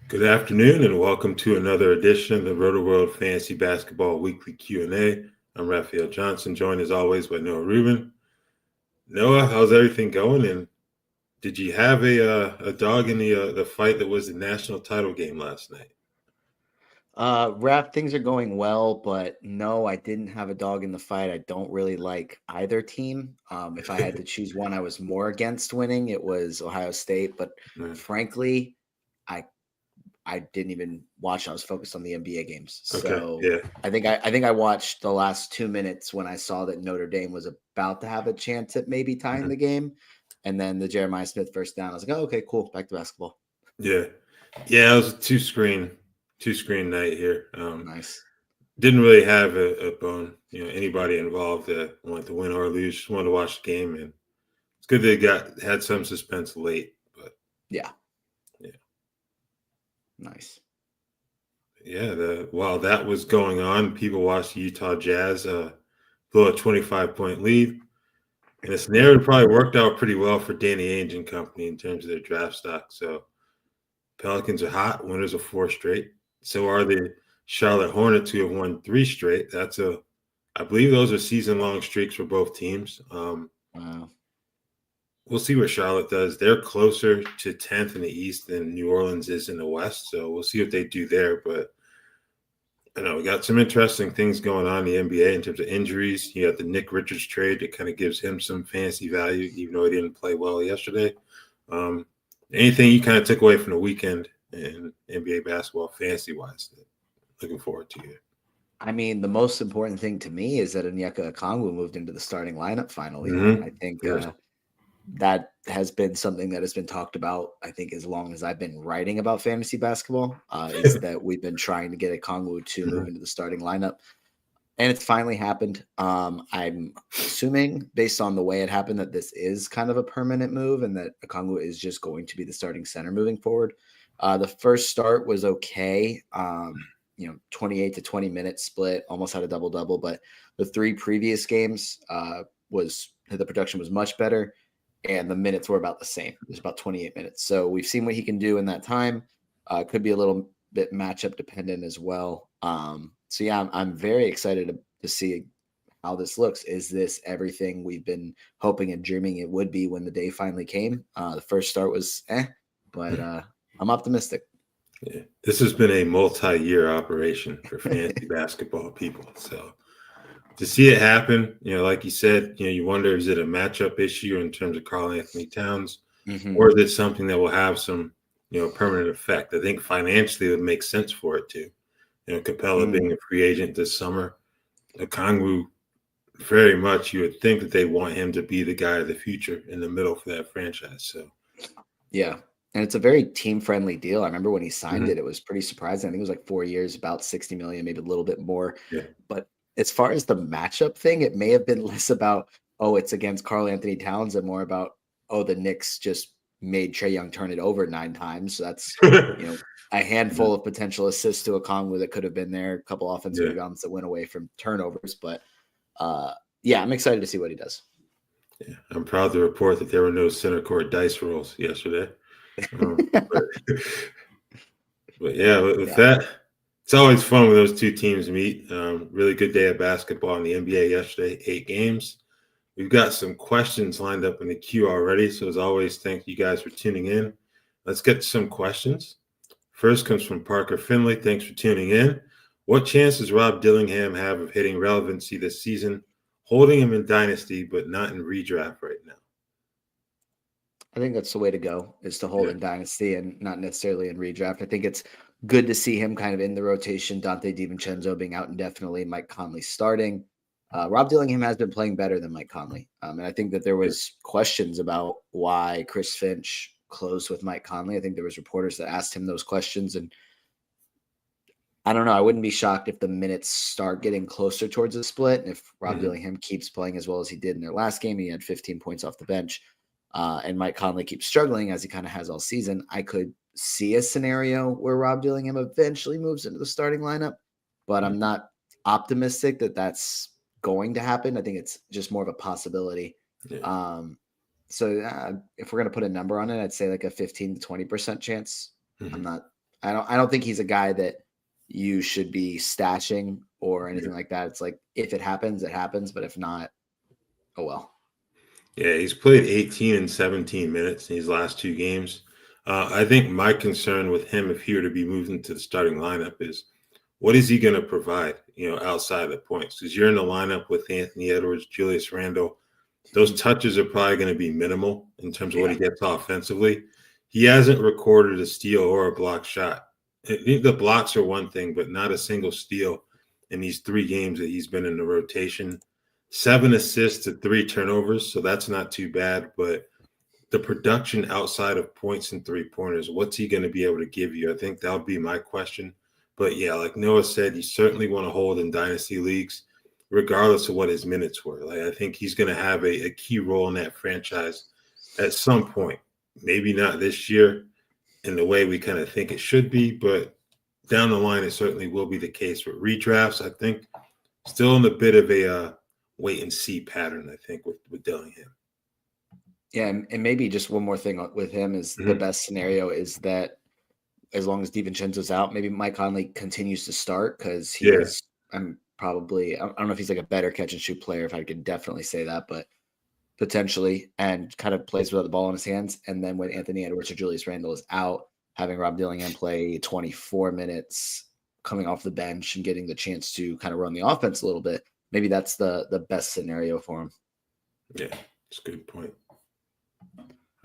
Good afternoon, and welcome to another edition of the Rotoworld Fantasy Basketball Weekly Q&A. I'm Raphielle Johnson, joined as always by Noah Rubin. Noah, how's everything going? And did you have a dog in the fight that was the national title game last night? Rap, things are going well, but no, I didn't have a dog in the fight. I don't really like either team. If I had to choose one, I was more against winning. It was Ohio State, but frankly, I I didn't even watch. I was focused on the NBA games. Okay, So yeah. I think I watched the last 2 minutes when I saw that Notre Dame was about to have a chance at maybe tying the game. And then the Jeremiah Smith first down. I was like, oh, okay, cool. Back to basketball. Yeah. Yeah, it was a two-screen night here. Nice. Didn't really have a bone, anybody involved that wanted to win or lose. Just wanted to watch the game, and it's good they had some suspense late, but Yeah. yeah. Nice. Yeah, while that was going on, people watched the Utah Jazz blow a 25-point lead. And this narrative probably worked out pretty well for Danny Ainge and company in terms of their draft stock. So Pelicans are hot, winners of 4 straight. So are the Charlotte Hornets, who have won 3 straight. I believe those are season-long streaks for both teams. Wow. We'll see what Charlotte does. They're closer to 10th in the East than New Orleans is in the West. So we'll see what they do there. But I know we got some interesting things going on in the NBA in terms of injuries. You got the Nick Richards trade that kind of gives him some fantasy value, even though he didn't play well yesterday. Anything you kind of took away from the weekend in NBA basketball fantasy-wise that looking forward to here? I mean, the most important thing to me is that Onyeka Okongwu moved into the starting lineup finally. Mm-hmm. I think Yes. That has been something that has been talked about, I think, as long as I've been writing about fantasy basketball, is that we've been trying to get Okongwu to move into the starting lineup. And it's finally happened. I'm assuming, based on the way it happened, that this is kind of a permanent move and that Okongwu is just going to be the starting center moving forward. The first start was okay. 28 to 20 minute split, almost had a double-double, but the 3 previous games the production was much better. And the minutes were about the same. It was about 28 minutes. So we've seen what he can do in that time. Could be a little bit matchup dependent as well. So yeah, I'm very excited to see how this looks. Is this everything we've been hoping and dreaming it would be when the day finally came? The first start was but I'm optimistic. Yeah. This has been a multi-year operation for fantasy basketball people. So to see it happen, like you said, you wonder, is it a matchup issue in terms of Karl-Anthony Towns, or is it something that will have some, permanent effect? I think financially it would make sense for it to. Capella being a free agent this summer, Okongwu, very much you would think that they want him to be the guy of the future in the middle for that franchise. So, yeah. And it's a very team-friendly deal. I remember when he signed it was pretty surprising. I think it was like 4 years, about 60 million, maybe a little bit more. Yeah. But as far as the matchup thing, it may have been less about, it's against Karl-Anthony Towns and more about, the Knicks just made Trae Young turn it over 9 times. So that's, a handful of potential assists to Okongwu that could have been there, a couple offensive rebounds that went away from turnovers. But I'm excited to see what he does. Yeah, I'm proud to report that there were no center court dice rolls yesterday. But yeah, with that, it's always fun when those two teams meet. Really good day of basketball in the NBA yesterday, 8 games. We've got some questions lined up in the queue already. So as always, thank you guys for tuning in. Let's get to some questions. First comes from Parker Finley. Thanks for tuning in. What chance does Rob Dillingham have of hitting relevancy this season, holding him in Dynasty, but not in redraft right now? I think that's the way to go, is to hold in Dynasty and not necessarily in redraft. I think it's good to see him kind of in the rotation. Dante DiVincenzo being out indefinitely, Mike Conley starting. Rob Dillingham has been playing better than Mike Conley. And I think that there was questions about why Chris Finch closed with Mike Conley. I think there was reporters that asked him those questions. And I don't know. I wouldn't be shocked if the minutes start getting closer towards a split. And if Rob Dillingham keeps playing as well as he did in their last game, he had 15 points off the bench. And Mike Conley keeps struggling as he kind of has all season. I could see a scenario where Rob Dillingham eventually moves into the starting lineup, but I'm not optimistic that that's going to happen. I think it's just more of a possibility. Yeah. So if we're going to put a number on it, I'd say like a 15 to 20% chance. I'm not I don't think he's a guy that you should be stashing or anything like that. It's like if it happens, it happens. But if not, oh well. Yeah, he's played 18 and 17 minutes in these last 2 games. I think my concern with him, if he were to be moved into the starting lineup, is what is he going to provide, outside of the points? Because you're in the lineup with Anthony Edwards, Julius Randle. Those touches are probably going to be minimal in terms of what he gets offensively. He hasn't recorded a steal or a block shot. The blocks are one thing, but not a single steal in these 3 games that he's been in the rotation. 7 assists to 3 turnovers, so that's not too bad. But the production outside of points and 3-pointers, what's he going to be able to give you? I think that'll be my question. But yeah, like Noah said, you certainly want to hold in dynasty leagues, regardless of what his minutes were. Like I think he's going to have a key role in that franchise at some point. Maybe not this year in the way we kind of think it should be, but down the line, it certainly will be the case. With redrafts, I think still in a bit of a wait and see pattern, I think, with Dillingham. Yeah, and maybe just one more thing with him is the best scenario is that as long as DiVincenzo's out, maybe Mike Conley continues to start because he's I don't know if he's like a better catch and shoot player, if I could definitely say that, but potentially, and kind of plays without the ball in his hands. And then when Anthony Edwards or Julius Randle is out, having Rob Dillingham play 24 minutes coming off the bench and getting the chance to kind of run the offense a little bit, maybe that's the best scenario for him. Yeah, that's a good point.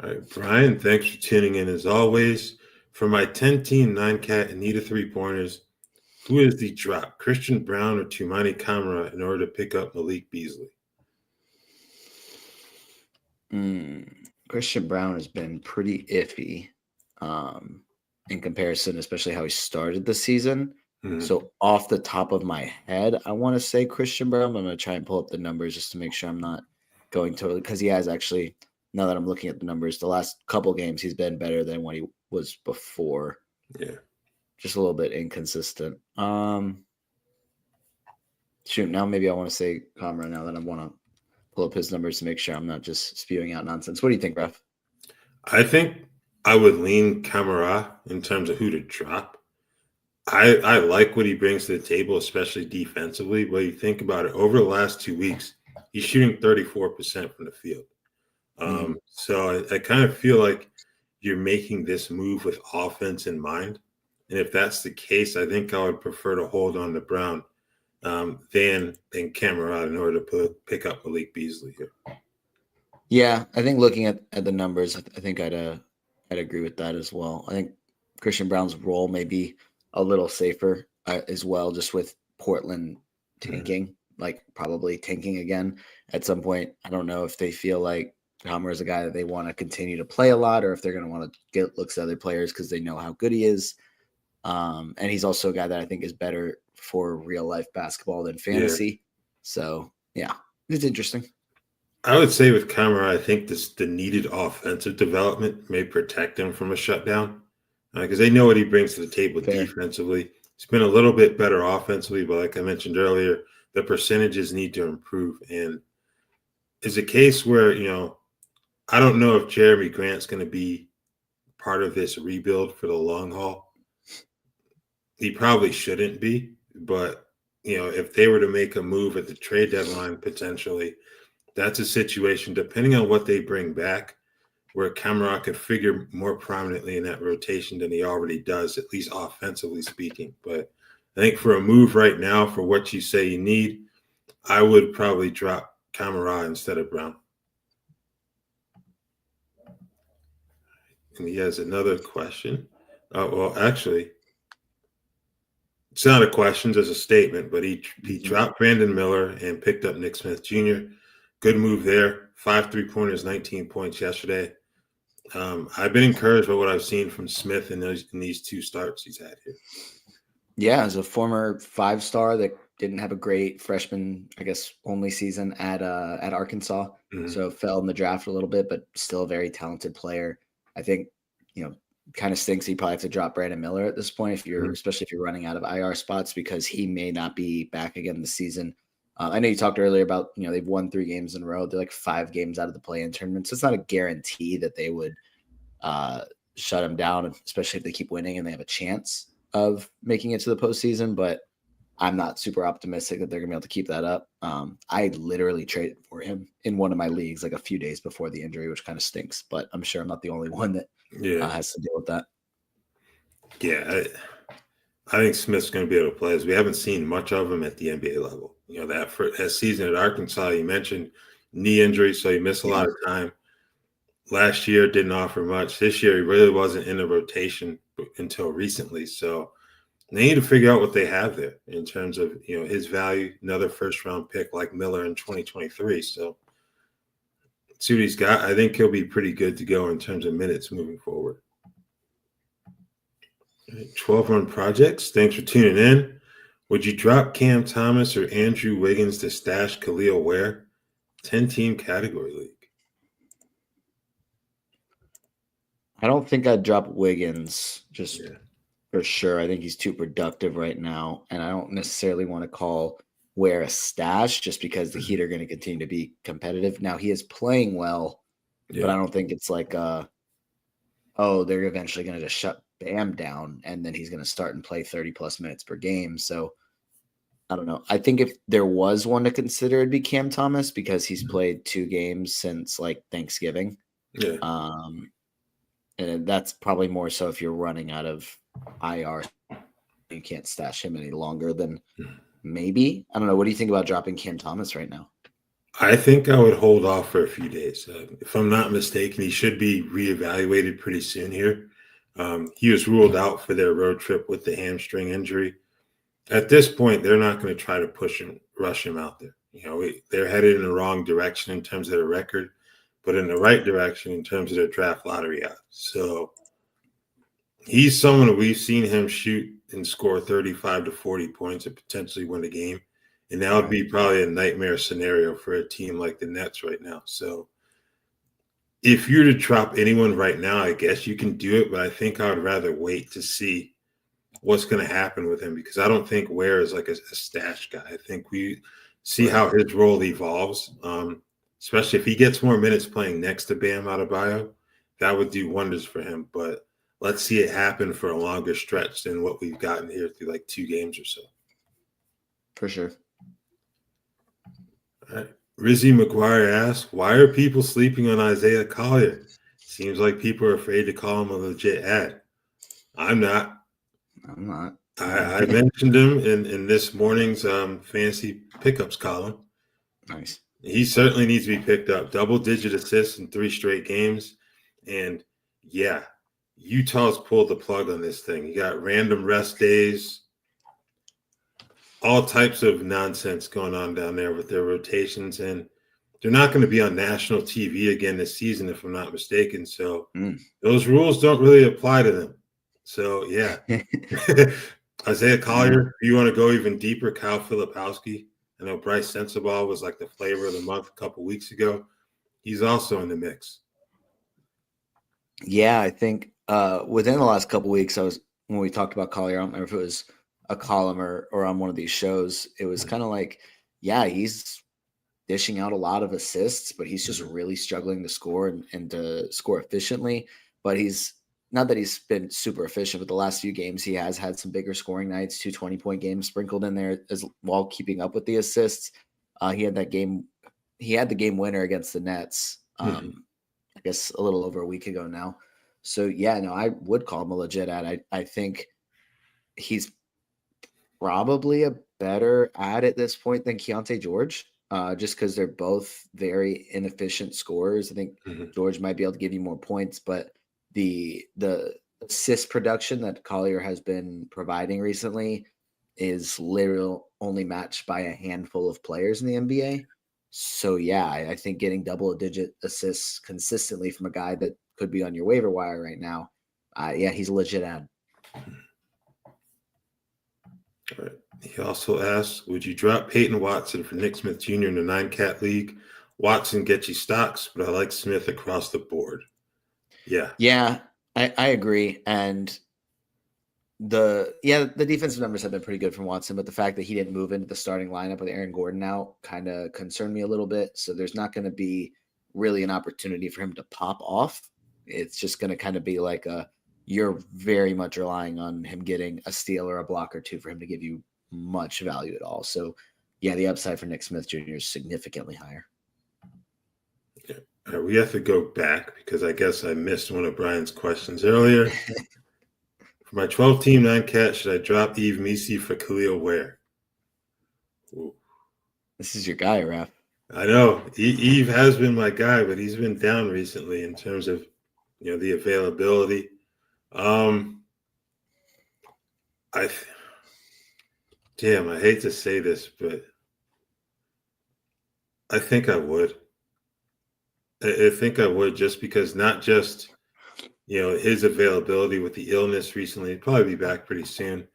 All right, Brian, thanks for tuning in as always. For my 10-team 9-cat and need a 3-pointers, who is the drop, Christian Brown or Toumani Camara, in order to pick up Malik Beasley? Christian Brown has been pretty iffy in comparison, especially how he started the season. So off the top of my head, I want to say Christian Brown. I'm going to try and pull up the numbers just to make sure I'm not going totally, because he has actually, now that I'm looking at the numbers, the last couple games he's been better than what he was before. Yeah. Just a little bit inconsistent. Shoot, now maybe I want to say Camara now that I want to pull up his numbers to make sure I'm not just spewing out nonsense. What do you think, Raph? I think I would lean Camara in terms of who to drop. I like what he brings to the table, especially defensively. But you think about it, over the last 2 weeks, he's shooting 34% from the field. So I kind of feel like you're making this move with offense in mind. And if that's the case, I think I would prefer to hold on to Brown than Camara in order to pick up Malik Beasley here. Yeah, I think looking at the numbers, I think I'd agree with that as well. I think Christian Brown's role may be a little safer as well, just with Portland tanking, like probably tanking again at some point. I don't know if they feel like Camara is a guy that they want to continue to play a lot, or if they're going to want to get looks at other players because they know how good he is. And he's also a guy that I think is better for real life basketball than fantasy. Yeah. So yeah, it's interesting. I would say with Camara, I think the needed offensive development may protect him from a shutdown because they know what he brings to the table defensively. He's been a little bit better offensively, but like I mentioned earlier, the percentages need to improve. And it's a case where, I don't know if Jeremy Grant's going to be part of this rebuild for the long haul. He probably shouldn't be, but, if they were to make a move at the trade deadline, potentially, that's a situation, depending on what they bring back, where Camara could figure more prominently in that rotation than he already does, at least offensively speaking. But I think for a move right now, for what you say you need, I would probably drop Camara instead of Brown. And he has another question. Well, actually, it's not a question, it's a statement, but he dropped Brandon Miller and picked up Nick Smith Jr. Good move there. 5 3-pointers, 19 points yesterday. I've been encouraged by what I've seen from Smith in these 2 starts he's had here. Yeah, as a former 5-star that didn't have a great freshman, I guess, only season at Arkansas. So fell in the draft a little bit, but still a very talented player. I think, kind of stinks you probably have to drop Brandon Miller at this point, especially if you're running out of IR spots, because he may not be back again this season. I know you talked earlier about, they've won 3 games in a row. They're like 5 games out of the play-in tournament. So it's not a guarantee that they would shut him down, especially if they keep winning and they have a chance of making it to the postseason. But I'm not super optimistic that they're gonna be able to keep that up. I literally traded for him in one of my leagues like a few days before the injury, which kind of stinks. But I'm sure I'm not the only one that has to deal with that. Yeah, I think Smith's going to be able to play, as we haven't seen much of him at the NBA level. That season at Arkansas, you mentioned knee injury, so he missed a lot of time. Last year didn't offer much. This year he really wasn't in the rotation until recently. So they need to figure out what they have there in terms of his value. Another first round pick like Miller in 2023. So see what he's got. I think he'll be pretty good to go in terms of minutes moving forward. 12-run projects. Thanks for tuning in. Would you drop Cam Thomas or Andrew Wiggins to stash Kel'el Ware? 10-team category league. I don't think I'd drop Wiggins for sure. I think he's too productive right now, and I don't necessarily want to call Ware a stash just because the Heat are going to continue to be competitive. Now he is playing well, but I don't think it's like they're eventually going to just shut Bam down and then he's going to start and play 30 plus minutes per game. So I don't know. I think if there was one to consider, it'd be Cam Thomas because he's played 2 games since like Thanksgiving. Yeah. And that's probably more so if you're running out of IR, you can't stash him any longer than maybe. I don't know. What do you think about dropping Cam Thomas right now? I think I would hold off for a few days. If I'm not mistaken, he should be reevaluated pretty soon here. He was ruled out for their road trip with the hamstring injury. At this point, they're not going to try to rush him out there. They're headed in the wrong direction in terms of their record, but in the right direction in terms of their draft lottery odds. So he's someone that we've seen him shoot and score 35 to 40 points and potentially win a game. And that would be probably a nightmare scenario for a team like the Nets right now. So if you're to drop anyone right now, I guess you can do it, but I think I would rather wait to see what's going to happen with him because I don't think Ware is like a stash guy. I think we see how his role evolves, especially if he gets more minutes playing next to Bam Adebayo. That would do wonders for him, but let's see it happen for a longer stretch than what we've gotten here through like 2 games or so. For sure. All right. Rizzy McGuire asks, why are people sleeping on Isaiah Collier? Seems like people are afraid to call him a legit ad. I'm not. I mentioned him in this morning's fantasy pickups column. Nice. He certainly needs to be picked up. Double-digit assists in 3 straight games. And, yeah, Utah's pulled the plug on this thing. You got random rest days, all types of nonsense going on down there with their rotations. And they're not going to be on national TV again this season, if I'm not mistaken. So those rules don't really apply to them. So, yeah. Isaiah Collier, if you want to go even deeper, Kyle Filipowski. I know Bryce Sensabaugh was like the flavor of the month a couple weeks ago. He's also in the mix. Yeah, I think within the last couple weeks, when we talked about Collier, I don't remember if it was a column or on one of these shows. It was kind of like, yeah, he's dishing out a lot of assists, but he's just really struggling to score and to score efficiently. But he's not that he's been super efficient, but the last few games he has had some bigger scoring nights, 2 20-point games sprinkled in there as while keeping up with the assists. He had the game winner against the Nets, I guess a little over a week ago now. So yeah, no, I would call him a legit ad. I think he's probably a better ad at this point than Kyshawn George, just because they're both very inefficient scorers. I think George might be able to give you more points, but the assist production that Collier has been providing recently is literally only matched by a handful of players in the NBA. So yeah, I think getting double-digit assists consistently from a guy that could be on your waiver wire right now, yeah, he's a legit ad. All right. He also asks, would you drop Peyton Watson for Nick Smith Jr. in the 9-cat league? Watson gets you stocks, but I like Smith across the board. Yeah, I agree. And the defensive numbers have been pretty good from Watson, but the fact that he didn't move into the starting lineup with Aaron Gordon out kind of concerned me a little bit. So there's not going to be really an opportunity for him to pop off. It's just going to kind of be like you're very much relying on him getting a steal or a block or two for him to give you much value at all. So, yeah, the upside for Nick Smith Jr. is significantly higher. Yeah. We have to go back because I guess I missed one of Brian's questions earlier. For my 12-team 9-cat, should I drop Yves Missi for Kel'el Ware? Ooh. This is your guy, Raph. I know. Yves has been my guy, but he's been down recently in terms of, the availability. I hate to say this, but I think I would. I think I would, just because not just, his availability with the illness recently, he'd probably be back pretty soon.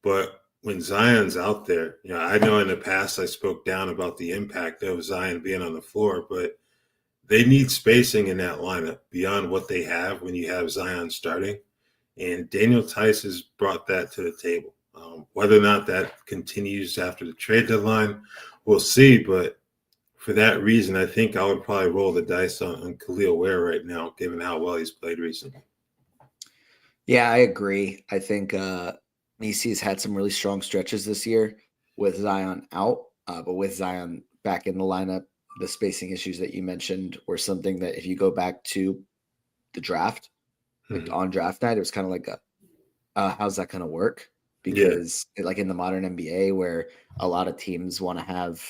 But when Zion's out there, I know in the past I spoke down about the impact of Zion being on the floor, but they need spacing in that lineup beyond what they have when you have Zion starting. And Daniel Tice has brought that to the table. Whether or not that continues after the trade deadline, we'll see. But for that reason, I think I would probably roll the dice on Kel'el Ware right now, given how well he's played recently. Yeah, I agree. I think Missi has had some really strong stretches this year with Zion out, but with Zion back in the lineup, the spacing issues that you mentioned were something that if you go back to the draft, like on draft night, it was kind of like how's that going to work? Because like in the modern NBA where a lot of teams want to have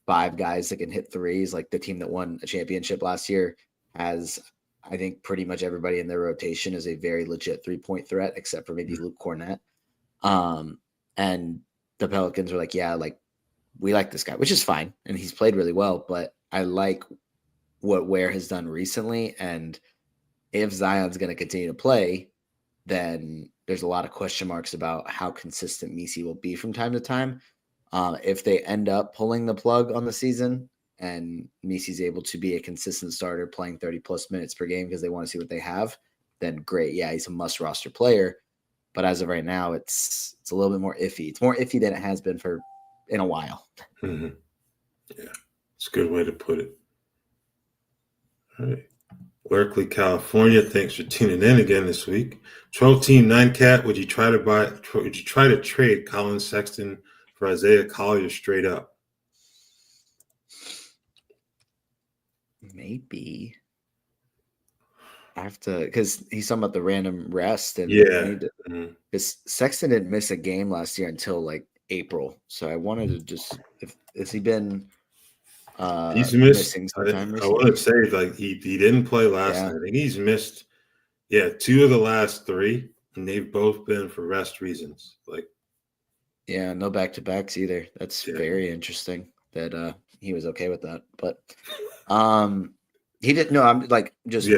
5 guys that can hit threes, like the team that won a championship last year has, I think pretty much everybody in their rotation is a very legit 3-point threat, except for maybe Luke Cornett. And the Pelicans were like, yeah, like we like this guy, which is fine. And he's played really well, but I like what Ware has done recently. And if Zion's going to continue to play, then there's a lot of question marks about how consistent Missi will be from time to time. If they end up pulling the plug on the season and Missi's able to be a consistent starter playing 30-plus minutes per game because they want to see what they have, then great. Yeah, he's a must-roster player. But as of right now, it's a little bit more iffy. It's more iffy than it has been in a while. Mm-hmm. Yeah, it's a good way to put it. All right. Berkeley, California. Thanks for tuning in again this week. 12-team 9-cat. Would you try to trade Colin Sexton for Isaiah Collier straight up? Maybe. I have to, because he's talking about the random rest, and because Sexton didn't miss a game last year until like April, so I wanted to just has he been he's missing sometime I want to say like he didn't play last night. I think he's missed 2 of the last 3, and they've both been for rest reasons. Like no back-to-backs either. That's very interesting that he was okay with that, but he didn't. No, I'm like just.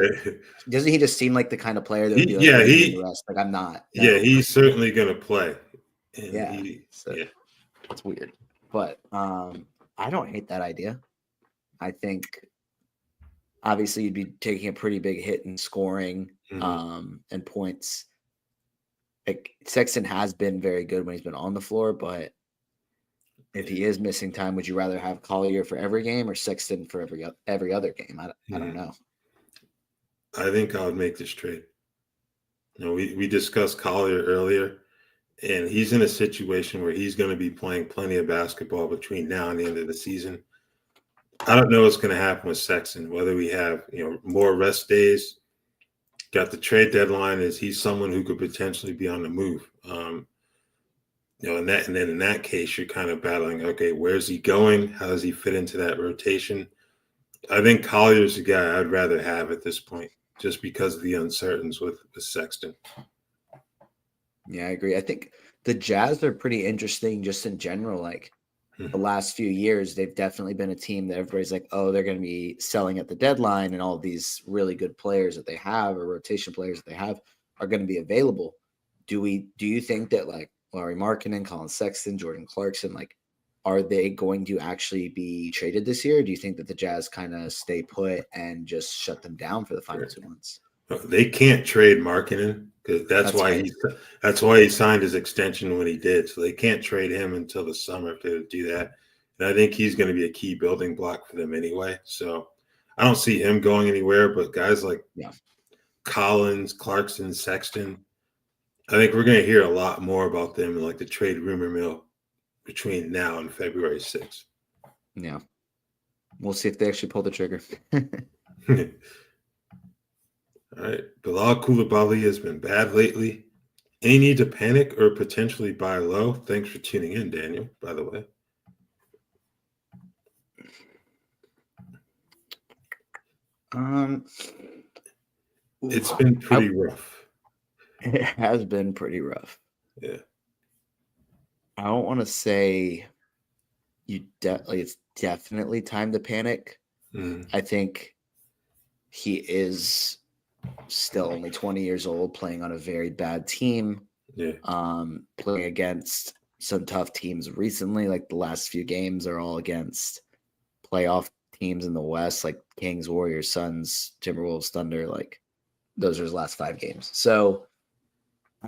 Doesn't he just seem like the kind of player that would be like, the rest? Like I'm not. No. Yeah, he's certainly going to play. And it's weird, but I don't hate that idea. I think obviously you'd be taking a pretty big hit in scoring and points. Like Sexton has been very good when he's been on the floor, but if he is missing time, would you rather have Collier for every game or Sexton for every other game? I don't know. I think I would make this trade. We discussed Collier earlier, and he's in a situation where he's going to be playing plenty of basketball between now and the end of the season. I don't know what's going to happen with Sexton, whether we have more rest days. Got the trade deadline. Is he someone who could potentially be on the move? And then in that case, you're kind of battling, okay, where's he going? How does he fit into that rotation? I think Collier's the guy I'd rather have at this point, just because of the uncertainties with Sexton. Yeah, I agree. I think the Jazz are pretty interesting just in general. Like the last few years, they've definitely been a team that everybody's like, oh, they're going to be selling at the deadline, and all of these really good players that they have or rotation players that they have are going to be available. Do you think that like Lauri Markkanen, Colin Sexton, Jordan Clarkson, like, are they going to actually be traded this year? Or do you think that the Jazz kind of stay put and just shut them down for the final 2 months? They can't trade Markkanen because that's why he signed his extension when he did. So they can't trade him until the summer to do that. And I think he's going to be a key building block for them anyway. So I don't see him going anywhere. But guys like Collins, Clarkson, Sexton. I think we're going to hear a lot more about them in like the trade rumor mill between now and February 6th. Yeah. We'll see if they actually pull the trigger. All right. Bilal Coulibaly has been bad lately. Any need to panic or potentially buy low? Thanks for tuning in, Daniel, by the way. It's been pretty rough. It has been pretty rough. Yeah. I don't want to say it's definitely time to panic. I think he is still only 20 years old, playing on a very bad team. Yeah. Playing against some tough teams recently. Like the last few games are all against playoff teams in the West, like Kings, Warriors, Suns, Timberwolves, Thunder. Like those are his last 5 games. So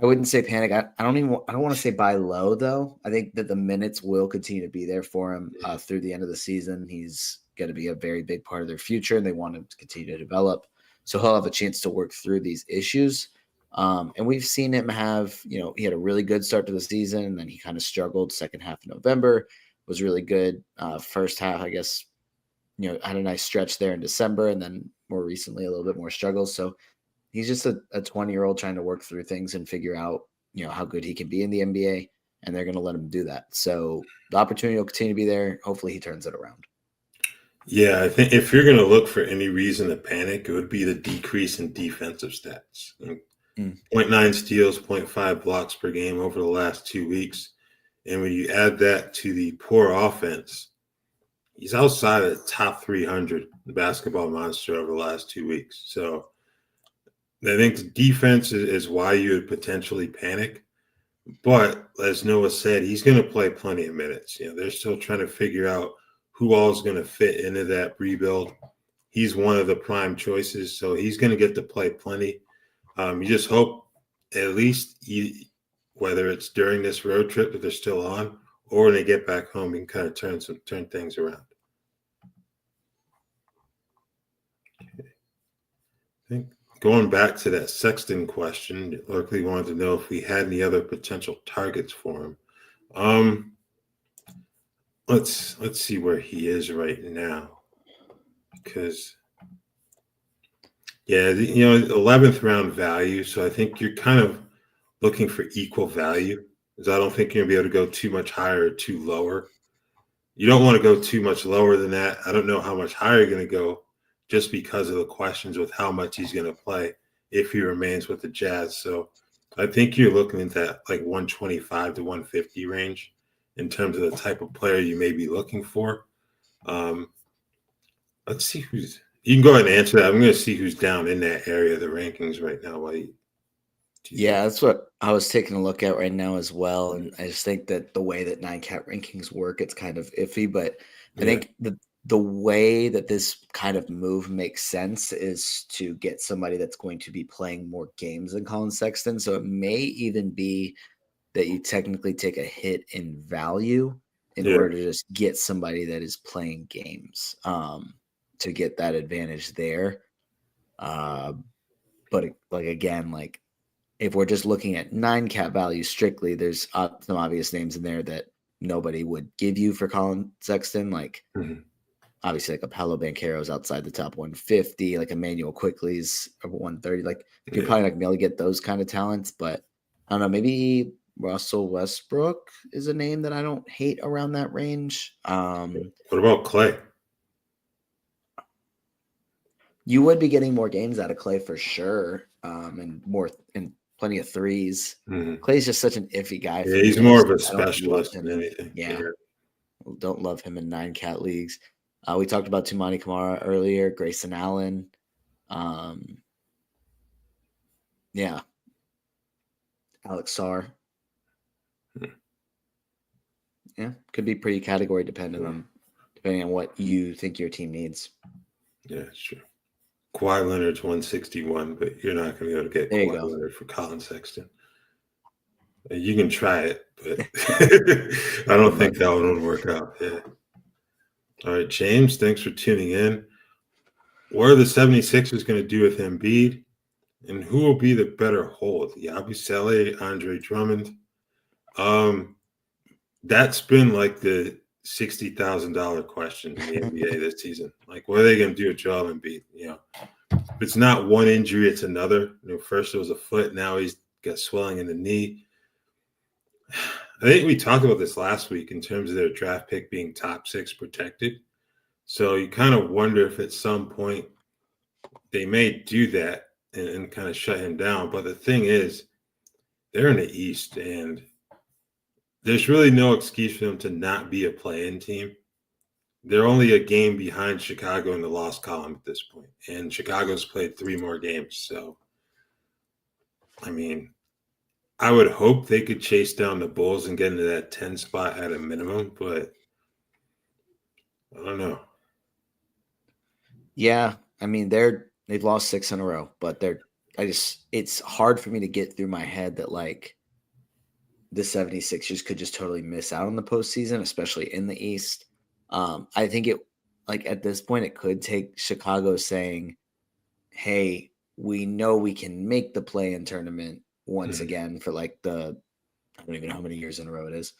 I wouldn't say panic. I don't want to say buy low though. I think that the minutes will continue to be there for him through the end of the season. He's going to be a very big part of their future, and they want him to continue to develop. So he'll have a chance to work through these issues. And we've seen him have, he had a really good start to the season, and then he kind of struggled second half of November, was really good. First half, I guess, had a nice stretch there in December, and then more recently a little bit more struggles. So he's just a 20-year-old trying to work through things and figure out, how good he can be in the NBA, and they're going to let him do that. So the opportunity will continue to be there. Hopefully he turns it around. Yeah, I think if you're going to look for any reason to panic, it would be the decrease in defensive stats. 0.9 steals, 0.5 blocks per game over the last 2 weeks. And when you add that to the poor offense, he's outside of the top 300 basketball monster over the last 2 weeks. So I think the defense is why you would potentially panic. But as Noah said, he's going to play plenty of minutes. They're still trying to figure out who all is going to fit into that rebuild. He's one of the prime choices, so he's going to get to play plenty. You just hope at least whether it's during this road trip that they're still on or when they get back home, you can kind of turn things around. Okay. I think going back to that Sexton question, Lurkley wanted to know if we had any other potential targets for him. Let's see where he is right now, because 11th round value. So I think you're kind of looking for equal value, because I don't think you're gonna be able to go too much higher or too lower. You don't want to go too much lower than that. I don't know how much higher you're gonna go, just because of the questions with how much he's gonna play if he remains with the Jazz. So I think you're looking at that like 125 to 150 range in terms of the type of player you may be looking for. Let's see who's – you can go ahead and answer that. I'm going to see who's down in that area of the rankings right now. That's what I was taking a look at right now as well. And I just think that the way that 9-cat rankings work, it's kind of iffy. But I think the way that this kind of move makes sense is to get somebody that's going to be playing more games than Colin Sexton. So it may even be that you technically take a hit in value in order to just get somebody that is playing games to get that advantage there. But again, if we're just looking at 9-cat value strictly, there's some obvious names in there that nobody would give you for Colin Sexton. Obviously, like Apollo Banchero's outside the top 150, like Emmanuel Quickly's 130. You're probably not gonna be able to get those kind of talents, but I don't know, maybe Russell Westbrook is a name that I don't hate around that range. What about Clay? You would be getting more games out of Clay for sure, and plenty of threes. Clay's just such an iffy guy. Yeah, he's more of a specialist than anything. Yeah, don't love him in 9-cat leagues. We talked about Tumani Kamara earlier, Grayson Allen. Alex Sarr. Yeah, could be pretty category dependent depending on what you think your team needs. Yeah, it's true. Kawhi Leonard's 161, but you're not going to be able to get Kawhi Leonard for Colin Sexton. You can try it, but I don't think that one would work out. Yeah. All right, James, thanks for tuning in. What are the 76ers going to do with Embiid? And who will be the better hold? Yabusele, Andre Drummond. That's been like the $60,000 question in the NBA this season. Like, what are they going to do with Joel Embiid? If it's not one injury, it's another. First it was a foot, now he's got swelling in the knee. I think we talked about this last week in terms of their draft pick being top 6 protected. So you kind of wonder if at some point they may do that and kind of shut him down. But the thing is, they're in the East, and there's really no excuse for them to not be a play-in team. They're only a game behind Chicago in the loss column at this point, and Chicago's played 3 more games. So, I mean, I would hope they could chase down the Bulls and get into that 10 spot at a minimum, but I don't know. Yeah, I mean they've lost 6 in a row, but it's hard for me to get through my head that like the 76ers could just totally miss out on the postseason, especially in the East. I think it like at this point it could take Chicago saying, "Hey, we know we can make the play-in tournament once again for like I don't even know how many years in a row it is."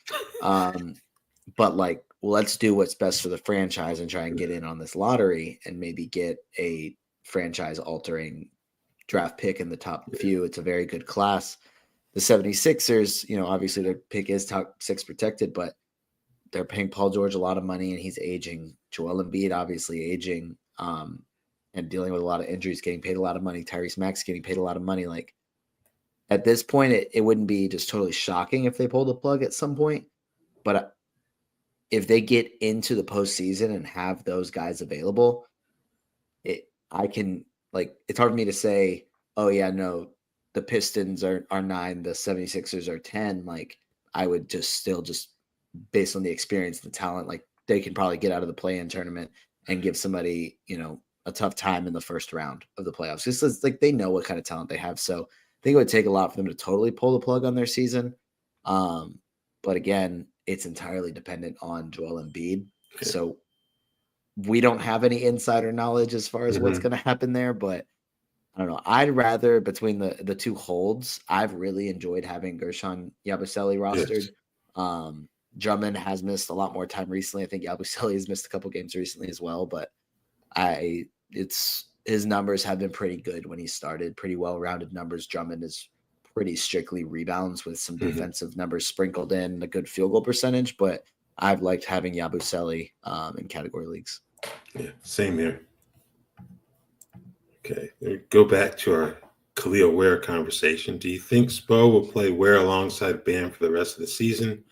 But like, let's do what's best for the franchise and try and get in on this lottery and maybe get a franchise-altering draft pick in the top few. It's a very good class. The 76ers, obviously their pick is top 6 protected, but they're paying Paul George a lot of money and he's aging. Joel Embiid obviously aging and dealing with a lot of injuries, getting paid a lot of money. Tyrese Maxey getting paid a lot of money. Like at this point, it wouldn't be just totally shocking if they pull the plug at some point. But if they get into the postseason and have those guys available, it's hard for me to say, oh yeah, no, the Pistons are 9, the 76ers are 10. Like I would just based on the experience, the talent, like they can probably get out of the play-in tournament and give somebody, a tough time in the first round of the playoffs. It's like they know what kind of talent they have. So I think it would take a lot for them to totally pull the plug on their season. But again, it's entirely dependent on Joel Embiid. Okay. So we don't have any insider knowledge as far as what's going to happen there, but I don't know. I'd rather between the 2 holds, I've really enjoyed having Kyshawn Yabusele rostered. Yes. Drummond has missed a lot more time recently. I think Yabusele has missed a couple games recently as well, but his numbers have been pretty good when he started. Pretty well-rounded numbers. Drummond is pretty strictly rebounds with some defensive numbers sprinkled in, a good field goal percentage, but I've liked having Yabusele in category leagues. Yeah, same here. Okay, go back to our Collier Ware conversation. Do you think Spo will play Ware alongside Bam for the rest of the season?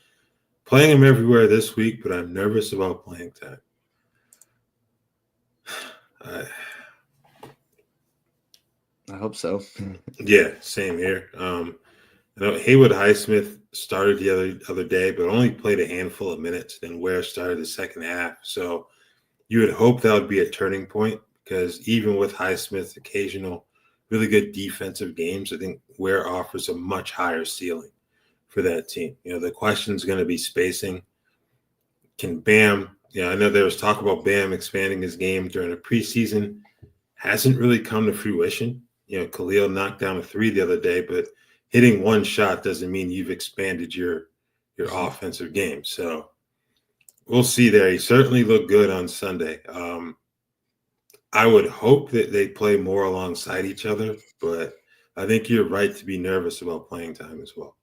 Playing him everywhere this week, but I'm nervous about playing time. I hope so. Yeah, same here. Haywood Highsmith started the other day, but only played a handful of minutes. Then Ware started the second half. So you would hope that would be a turning point because even with Highsmith's occasional really good defensive games, I think Ware offers a much higher ceiling for that team. The question is going to be spacing. Can Bam, I know there was talk about Bam expanding his game during the preseason. Hasn't really come to fruition. Khalil knocked down a 3 the other day, but hitting one shot doesn't mean you've expanded your offensive game. So we'll see there. He certainly looked good on Sunday. I would hope that they play more alongside each other, but I think you're right to be nervous about playing time as well.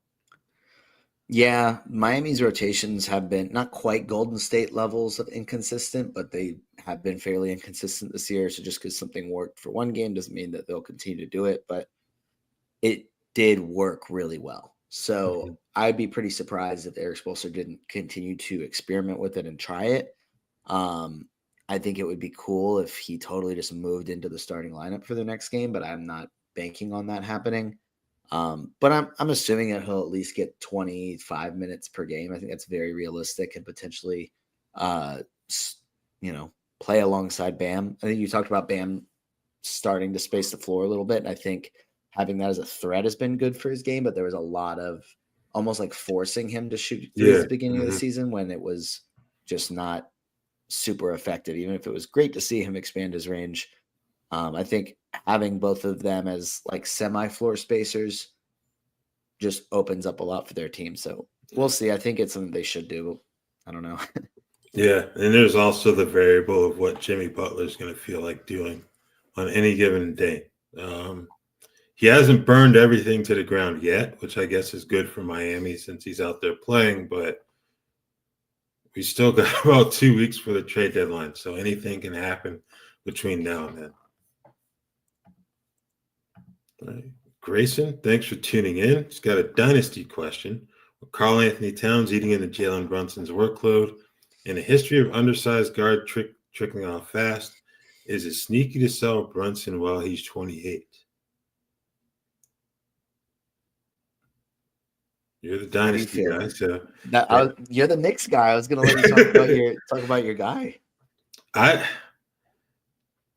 Yeah, Miami's rotations have been not quite Golden State levels of inconsistent, but they have been fairly inconsistent this year. So just because something worked for one game doesn't mean that they'll continue to do it, but it did work really well. So I'd be pretty surprised if Eric Spoelstra didn't continue to experiment with it and try it. I think it would be cool if he totally just moved into the starting lineup for the next game, but I'm not banking on that happening. But I'm assuming that he'll at least get 25 minutes per game. I think that's very realistic and potentially, play alongside Bam. I think you talked about Bam starting to space the floor a little bit. And I think having that as a threat has been good for his game, but there was a lot of almost like forcing him to shoot threes at the beginning of the season when it was just not super effective, even if it was great to see him expand his range. I think having both of them as like semi-floor spacers just opens up a lot for their team. So we'll see. I think it's something they should do. I don't know. Yeah, and there's also the variable of what Jimmy Butler is going to feel like doing on any given day. He hasn't burned everything to the ground yet, which I guess is good for Miami since he's out there playing, but we still got about 2 weeks for the trade deadline, so anything can happen between now and then. All right. Grayson, thanks for tuning in. He's got a dynasty question. With Karl Anthony Towns eating into Jalen Brunson's workload and a history of undersized guard trickling off fast, is it sneaky to sell Brunson while he's 28? You're the dynasty guy, so you're the Knicks guy. I was going to let you talk about your guy. I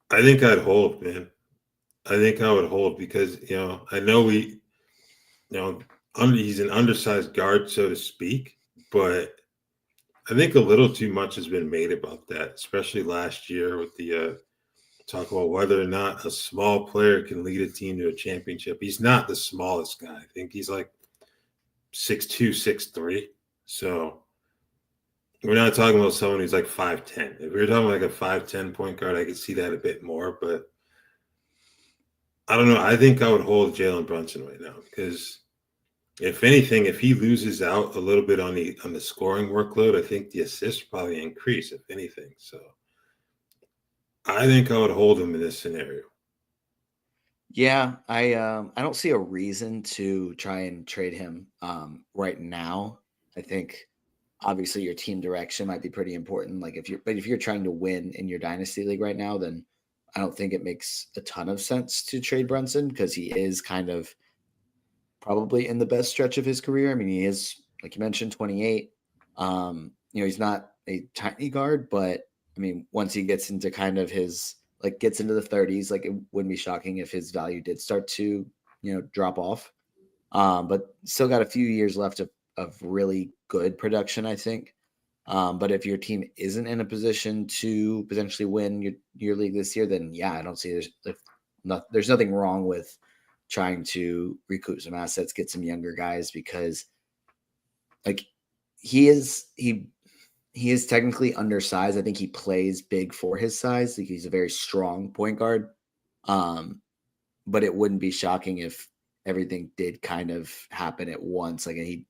think I'd hold, man. I think I would hold because I know he's an undersized guard, so to speak, but I think a little too much has been made about that, especially last year with the talk about whether or not a small player can lead a team to a championship. He's not the smallest guy. I think he's like 6'2", 6'3". So we're not talking about someone who's like 5'10". If we were talking like a 5'10" point guard, I could see that a bit more. But I don't know. I think I would hold Jalen Brunson right now because if anything, if he loses out a little bit on the scoring workload, I think the assists probably increase, if anything. So I think I would hold him in this scenario. Yeah, I don't see a reason to try and trade him right now. I think obviously your team direction might be pretty important. Like if you're trying to win in your dynasty league right now, then I don't think it makes a ton of sense to trade Brunson because he is kind of probably in the best stretch of his career. I mean, he is, like you mentioned, 28. He's not a tiny guard, but I mean, once he gets into kind of gets into the 30s, like it wouldn't be shocking if his value did start to, drop off. But still got a few years left of really good production, I think. But if your team isn't in a position to potentially win your league this year, then yeah, I don't see there's nothing wrong with trying to recoup some assets, get some younger guys because like he is technically undersized. I think he plays big for his size. Like he's a very strong point guard. But it wouldn't be shocking if everything did kind of happen at once. Like he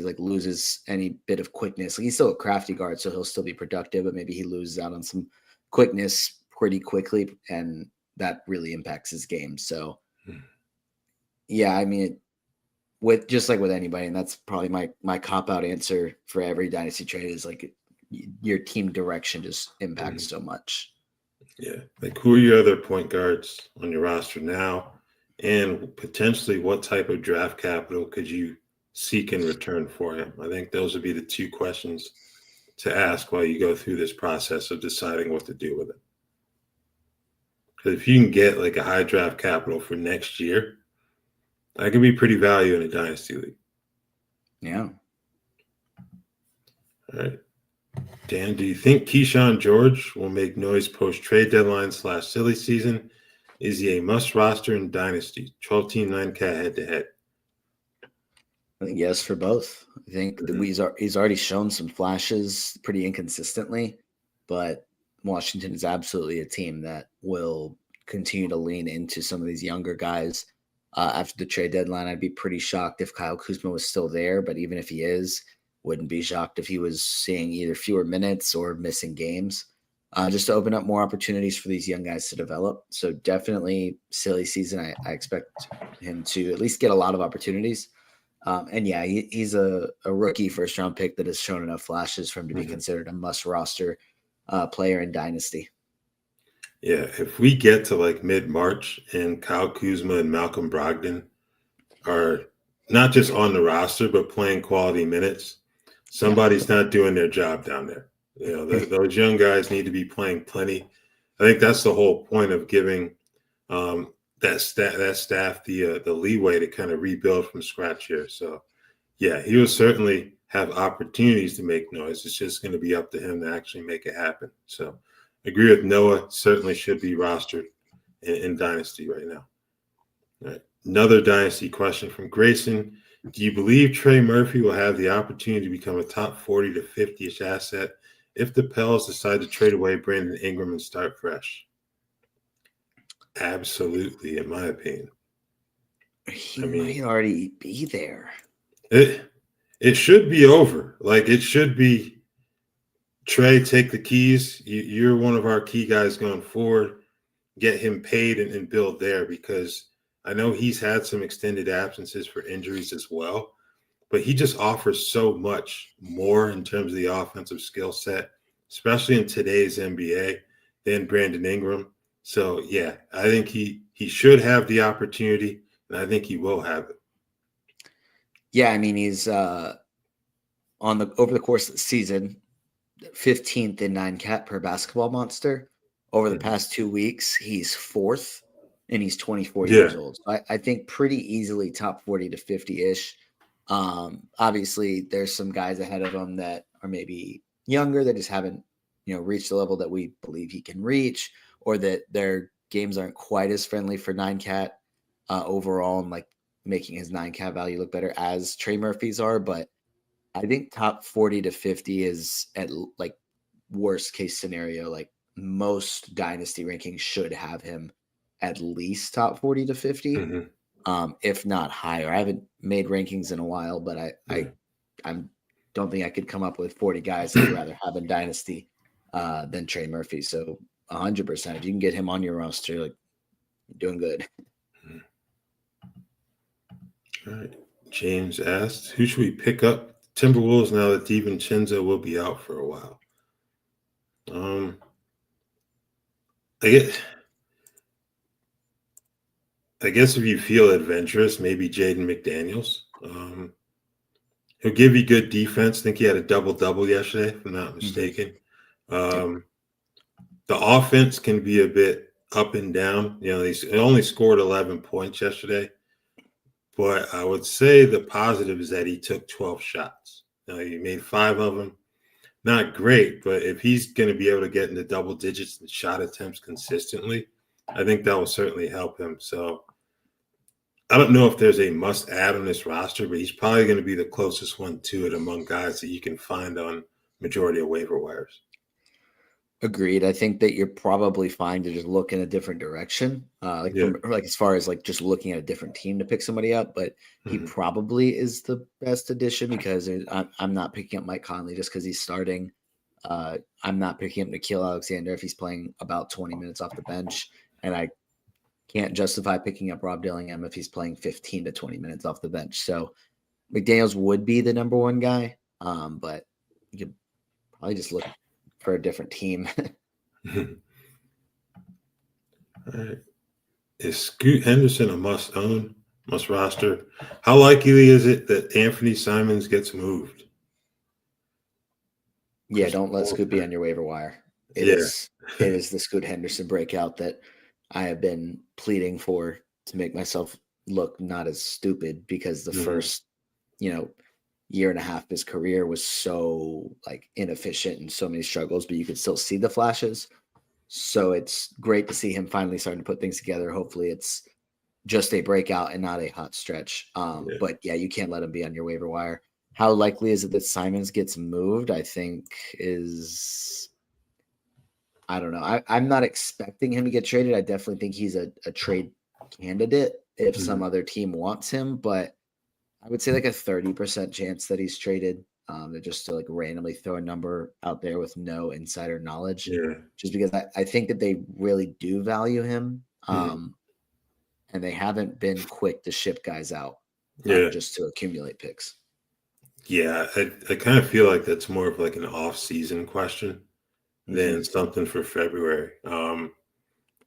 like loses any bit of quickness. Like he's still a crafty guard, so he'll still be productive, but maybe he loses out on some quickness pretty quickly, and that really impacts his game. So yeah, I mean, with anybody, and that's probably my cop-out answer for every dynasty trade is like your team direction just impacts so much. Yeah. Like who are your other point guards on your roster now? And potentially what type of draft capital could you seek in return for him? I think those would be the two questions to ask while you go through this process of deciding what to do with it. Because if you can get like a high draft capital for next year, that could be pretty valuable in a dynasty league. Yeah. All right. Dan, do you think Kyshawn George will make noise post-trade deadline / silly season? Is he a must roster in Dynasty? 12-team 9K head-to-head. I think yes for both. I think he's already shown some flashes pretty inconsistently, but Washington is absolutely a team that will continue to lean into some of these younger guys. After the trade deadline, I'd be pretty shocked if Kyle Kuzma was still there, but even if he is, wouldn't be shocked if he was seeing either fewer minutes or missing games, just to open up more opportunities for these young guys to develop. So definitely silly season. I expect him to at least get a lot of opportunities. And yeah, he's a rookie first-round pick that has shown enough flashes for him to be considered a must-roster player in Dynasty. Yeah, if we get to like mid-March and Kyle Kuzma and Malcolm Brogdon are not just on the roster but playing quality minutes, somebody's not doing their job down there. Those young guys need to be playing plenty. I think that's the whole point of giving that staff the leeway to kind of rebuild from scratch here. So, yeah, he will certainly have opportunities to make noise. It's just going to be up to him to actually make it happen. So, agree with Noah. Certainly should be rostered in Dynasty right now. All right. Another Dynasty question from Grayson. Do you believe Trey Murphy will have the opportunity to become a top 40 to 50-ish asset if the Pels decide to trade away Brandon Ingram and start fresh? Absolutely, in my opinion. He might already be there. It should be over. Like, it should be, Trey, take the keys. You're one of our key guys going forward. Get him paid and build there, because I know he's had some extended absences for injuries as well, but he just offers so much more in terms of the offensive skill set, especially in today's NBA, than Brandon Ingram. So, yeah, I think he should have the opportunity, and I think he will have it. Yeah, I mean, he's over the course of the season, 15th in 9-cat per basketball monster. Over the past 2 weeks, he's 4th, and he's 24 years old. So I think pretty easily top 40 to 50-ish. Obviously, there's some guys ahead of him that are maybe younger that just haven't, reached the level that we believe he can reach, or that their games aren't quite as friendly for 9-cat overall, and like making his 9-cat value look better as Trey Murphy's are. But I think top 40 to 50 is at like worst case scenario. Like most Dynasty rankings should have him at least top 40 to 50, if not higher. I haven't made rankings in a while, but I don't think I could come up with 40 guys I'd rather have in Dynasty than Trey Murphy. So 100%, if you can get him on your roster, like, you're doing good. All right. James asked, who should we pick up Timberwolves now that DiVincenzo will be out for a while? I guess if you feel adventurous, maybe Jaden McDaniels. He'll give you good defense. I think he had a double-double yesterday, if I'm not mistaken. The offense can be a bit up and down. He only scored 11 points yesterday. But I would say the positive is that he took 12 shots. He made 5 of them. Not great, but if he's going to be able to get into double digits in shot attempts consistently, I think that will certainly help him. So I don't know if there's a must-add on this roster, but he's probably going to be the closest one to it among guys that you can find on majority of waiver wires. Agreed. I think that you're probably fine to just look in a different direction, as far as like just looking at a different team to pick somebody up. But he probably is the best addition, because I'm not picking up Mike Conley just because he's starting. I'm not picking up Nickeil Alexander if he's playing about 20 minutes off the bench, and I can't justify picking up Rob Dillingham if he's playing 15 to 20 minutes off the bench. So McDaniels would be the number one guy, but you could probably just look for a different team. All right. Is Scoot Henderson a must-own, must-roster? How likely is it that Anthony Simons gets moved? Yeah, don't let Scoot be on your waiver wire. It is the Scoot Henderson breakout that I have been pleading for to make myself look not as stupid, because the first, year and a half of his career was so like inefficient and so many struggles, but you could still see the flashes. So it's great to see him finally starting to put things together. Hopefully it's just a breakout and not a hot stretch. But yeah, you can't let him be on your waiver wire. How likely is it that Simons gets moved? I think I don't know. I'm not expecting him to get traded. I definitely think he's a trade candidate if some other team wants him, but I would say like a 30% chance that he's traded. They're just to like randomly throw a number out there with no insider knowledge, just because I think that they really do value him. And they haven't been quick to ship guys out just to accumulate picks. Yeah, I kind of feel like that's more of like an off-season question than something for February.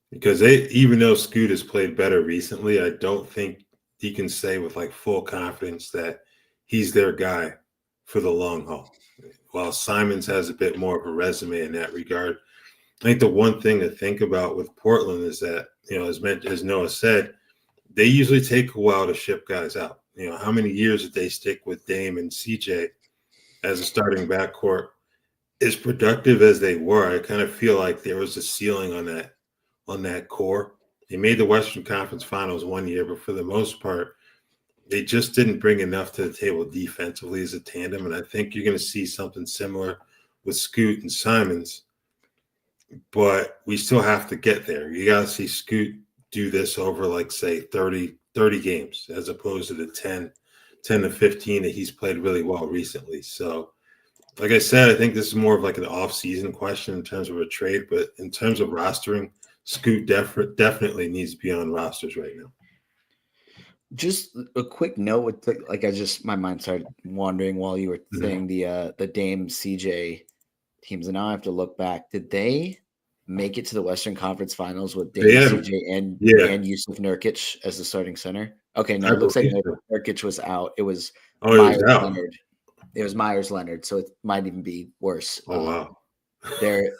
Because even though Scoot has played better recently, I don't think he can say with like full confidence that he's their guy for the long haul. While Simons has a bit more of a resume in that regard. I think the one thing to think about with Portland is that, as Noah said, they usually take a while to ship guys out. How many years did they stick with Dame and CJ as a starting backcourt? As productive as they were, I kind of feel like there was a ceiling on that core. They made the Western Conference Finals one year, but for the most part, they just didn't bring enough to the table defensively as a tandem. And I think you're going to see something similar with Scoot and Simons. But we still have to get there. You got to see Scoot do this over, like, say, 30 games as opposed to the 10 to 15 that he's played really well recently. So, like I said, I think this is more of like an off-season question in terms of a trade. But in terms of rostering, Scoot definitely needs to be on rosters right now. Just a quick note with my mind started wandering while you were saying the Dame CJ teams, and now I have to look back. Did they make it to the Western Conference Finals with Dame CJ and Yusuf Nurkic as the starting center? Okay, no, it looks like Nurkic was out. It was Myers Leonard. It was Myers Leonard, so it might even be worse. Oh wow. They're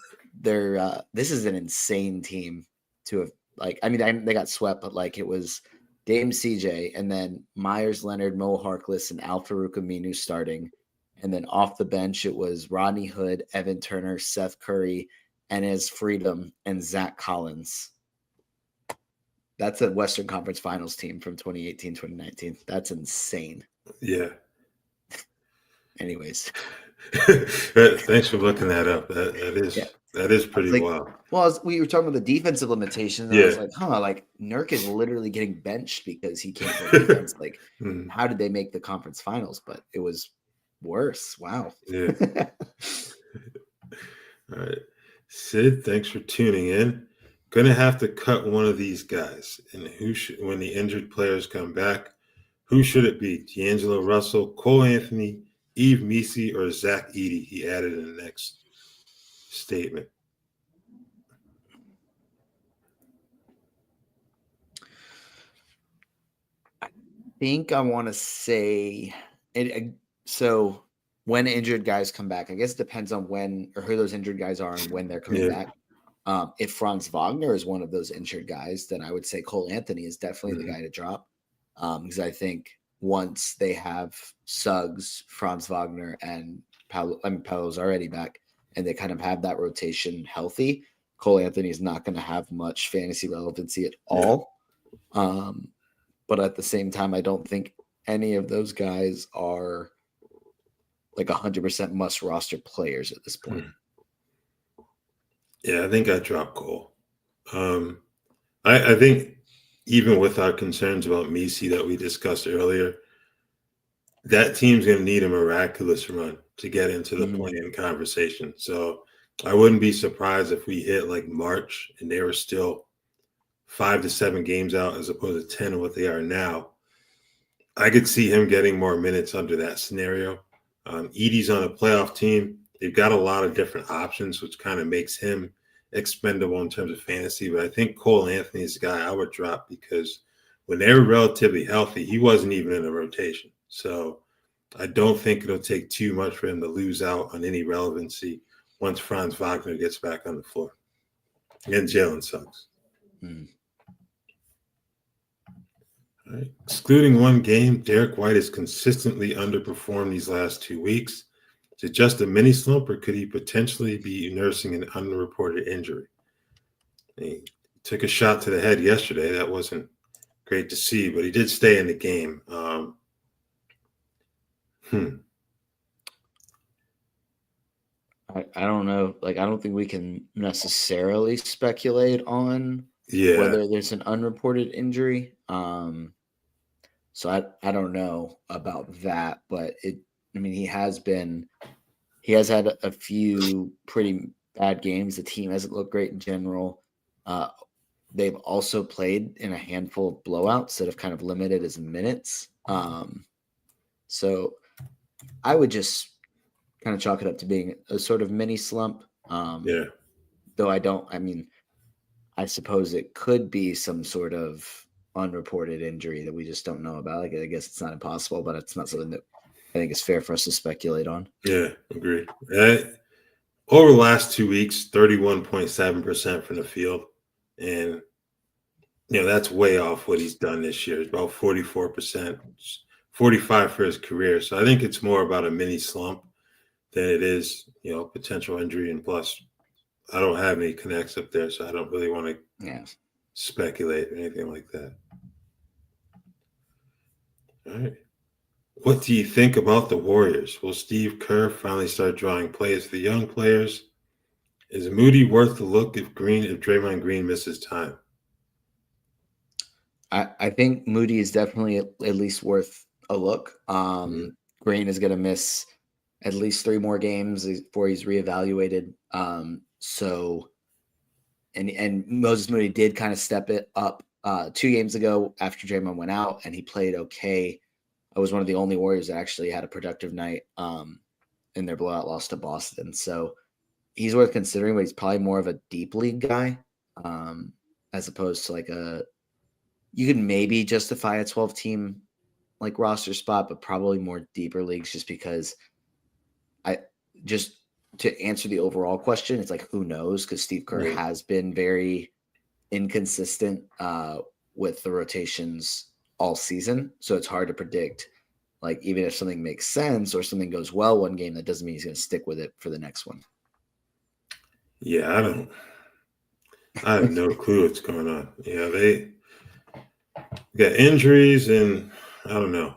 this is an insane team to have, like, I mean, they got swept, but like it was Dame CJ, and then Myers Leonard, Mo Harkless, and Al-Farouq Aminu starting. And then off the bench, it was Rodney Hood, Evan Turner, Seth Curry, Enes Freedom, and Zach Collins. That's a Western Conference Finals team from 2018, 2019. That's insane. Yeah. Anyways. Thanks for looking that up. That is pretty wild. Well, we were talking about the defensive limitations, and I was like, Nurk is literally getting benched because he can't play defense. Like, how did they make the conference finals? But it was worse. Wow. Yeah. All right. Sid, thanks for tuning in. Gonna have to cut one of these guys. And when the injured players come back, who should it be? D'Angelo Russell, Cole Anthony, Yves Missi, or Zach Edey? He added in the next statement. I think I want to say it. So when injured guys come back, I guess it depends on when or who those injured guys are and when they're coming back. If Franz Wagner is one of those injured guys, then I would say Cole Anthony is definitely the guy to drop. Because I think once they have Suggs, Franz Wagner, and Paolo's already back, and they kind of have that rotation healthy, Cole Anthony is not going to have much fantasy relevancy at all. But at the same time, I don't think any of those guys are like 100% must roster players at this point. Yeah, I think I dropped Cole. I think even with our concerns about Missi that we discussed earlier, that team's going to need a miraculous run to get into the play-in conversation. So I wouldn't be surprised if we hit like March and they were still 5 to 7 games out as opposed to 10 of what they are now. I could see him getting more minutes under that scenario. Edey's on a playoff team. They've got a lot of different options, which kind of makes him expendable in terms of fantasy. But I think Cole Anthony is the guy I would drop because when they were relatively healthy, he wasn't even in the rotation. So I don't think it'll take too much for him to lose out on any relevancy once Franz Wagner gets back on the floor. And Jalen Suggs. All right. Excluding one game, Derrick White has consistently underperformed these last 2 weeks. Is it just a mini slump, or could he potentially be nursing an unreported injury? He took a shot to the head yesterday. That wasn't great to see, but he did stay in the game. I don't know. Like, I don't think we can necessarily speculate on whether there's an unreported injury. So I don't know about that, but he has had a few pretty bad games. The team hasn't looked great in general. They've also played in a handful of blowouts that have kind of limited his minutes. So I would just kind of chalk it up to being a sort of mini slump. Though I suppose it could be some sort of unreported injury that we just don't know about. Like, I guess it's not impossible, but it's not something that I think is fair for us to speculate on. Yeah, agree. Over the last 2 weeks, 31.7% from the field. And, that's way off what he's done this year. It's about 44%, 45% for his career. So I think it's more about a mini slump than it is, potential injury. And plus, I don't have any connects up there, so I don't really want to speculate or anything like that. All right. What do you think about the Warriors? Will Steve Kerr finally start drawing plays for the young players? Is Moody worth the look if Draymond Green misses time? I think Moody is definitely at least worth a look. Green is going to miss at least 3 more games before he's reevaluated. And Moses Moody did kind of step it up 2 games ago after Draymond went out, and he played okay. I was one of the only Warriors that actually had a productive night in their blowout loss to Boston. So he's worth considering, but he's probably more of a deep league guy as opposed to like you could maybe justify a 12-team like roster spot, but probably more deeper leagues just because to answer the overall question, it's like, who knows? Because Steve Kerr has been very inconsistent with the rotations all season. So it's hard to predict, like, even if something makes sense or something goes well one game, that doesn't mean he's going to stick with it for the next one. Yeah, I have no clue what's going on. Yeah, they got injuries, and I don't know.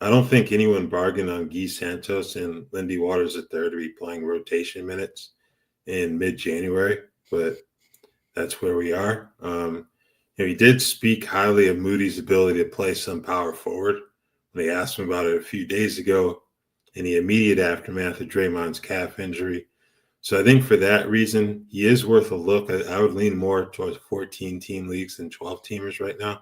I don't think anyone bargained on Guy Santos and Lindy Waters III to be playing rotation minutes in mid-January, but that's where we are. He did speak highly of Moody's ability to play some power forward when they asked him about it a few days ago in the immediate aftermath of Draymond's calf injury. So I think for that reason, he is worth a look. I would lean more towards 14-team leagues than 12-teamers right now.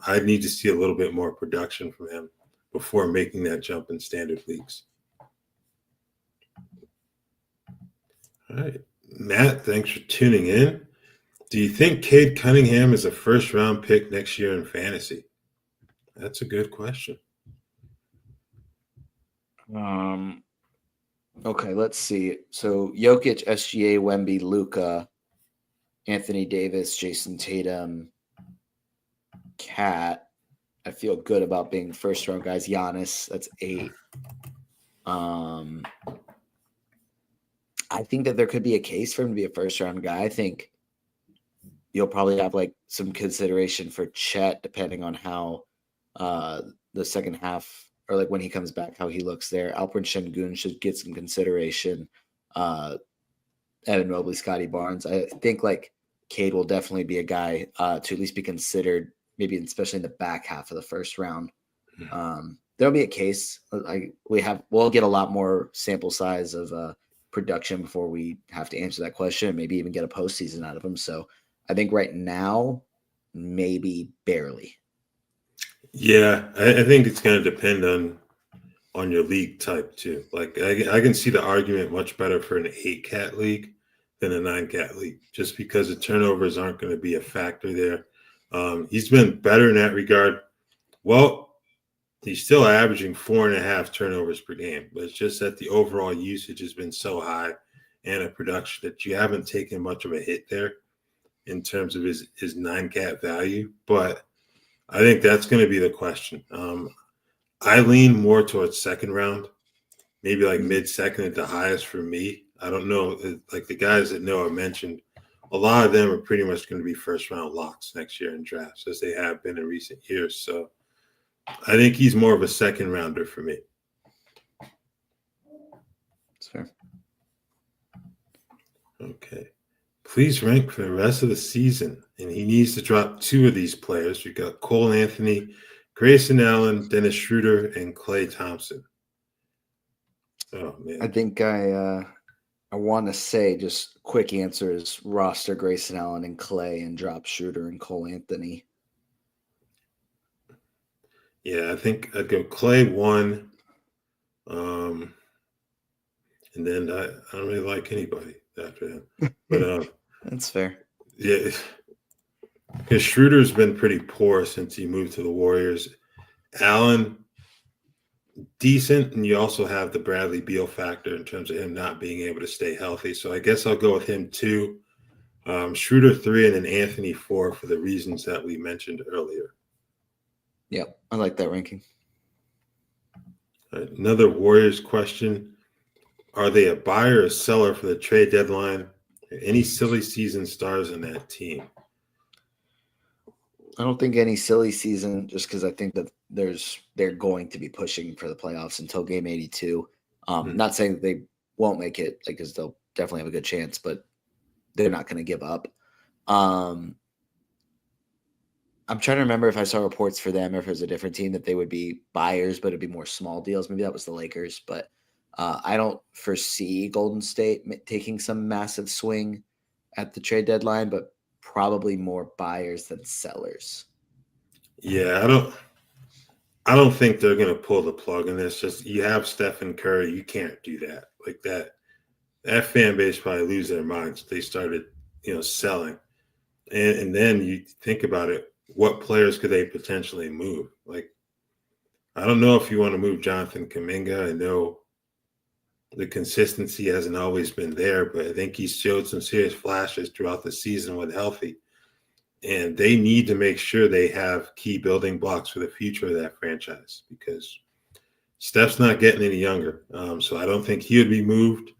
I'd need to see a little bit more production from him before making that jump in standard leagues. All right. Matt, thanks for tuning in. Do you think Cade Cunningham is a first-round pick next year in fantasy? That's a good question. Okay, let's see. So Jokic, SGA, Wemby, Luka, Anthony Davis, Jason Tatum, Cat. I feel good about being first-round guys. Giannis, that's 8. I think that there could be a case for him to be a first-round guy. I think you'll probably have like some consideration for Chet, depending on how the second half or like when he comes back, how he looks there. Alperen Şengün should get some consideration. Evan Mobley, Scotty Barnes. I think like Cade will definitely be a guy to at least be considered, maybe especially in the back half of the first round. There'll be a case. We'll get a lot more sample size of production before we have to answer that question, maybe even get a postseason out of him. So I think right now, maybe barely. Yeah, I think it's going to depend on your league type too. Like I can see the argument much better for an 8-cat league than a 9-cat league, just because the turnovers aren't going to be a factor there. He's been better in that regard. Well, he's still averaging 4.5 turnovers per game, but it's just that the overall usage has been so high and a production that you haven't taken much of a hit there in terms of his 9-cat value. But I think that's going to be the question. I lean more towards second round, maybe like mid-second at the highest for me. I don't know. Like the guys that Noah mentioned, a lot of them are pretty much going to be first-round locks next year in drafts, as they have been in recent years. So I think he's more of a second-rounder for me. That's fair. Okay. Please rank for the rest of the season. And he needs to drop 2 of these players. We got Cole Anthony, Grayson Allen, Dennis Schroeder, and Klay Thompson. Oh, man. I think I want to say just quick answer is roster Grayson Allen and Klay and drop Schroeder and Cole Anthony. Yeah, I think I'd go Klay 1. And then I don't really like anybody after him. But that's fair. Yeah, because Schroeder's been pretty poor since he moved to the Warriors. Allen, decent, and you also have the Bradley Beal factor in terms of him not being able to stay healthy. So I guess I'll go with him 2. Schroeder 3, and then Anthony 4 for the reasons that we mentioned earlier. Yep, I like that ranking. Another Warriors question. Are they a buyer or seller for the trade deadline? Any silly season stars on that team? I don't think any silly season, just because I think that they're going to be pushing for the playoffs until game 82. Not saying that they won't make it, like, because they'll definitely have a good chance, but they're not going to give up. I'm trying to remember if I saw reports for them or if it was a different team that they would be buyers, but it'd be more small deals. Maybe that was the Lakers, but I don't foresee Golden State taking some massive swing at the trade deadline, but probably more buyers than sellers. Yeah, I don't think they're going to pull the plug in this. Just you have Stephen Curry, you can't do that. Like that fan base probably lose their minds. They started, selling. And then you think about it, what players could they potentially move? Like, I don't know if you want to move Jonathan Kuminga. I know the consistency hasn't always been there, but I think he's showed some serious flashes throughout the season when healthy. And they need to make sure they have key building blocks for the future of that franchise because Steph's not getting any younger. So I don't think he would be moved.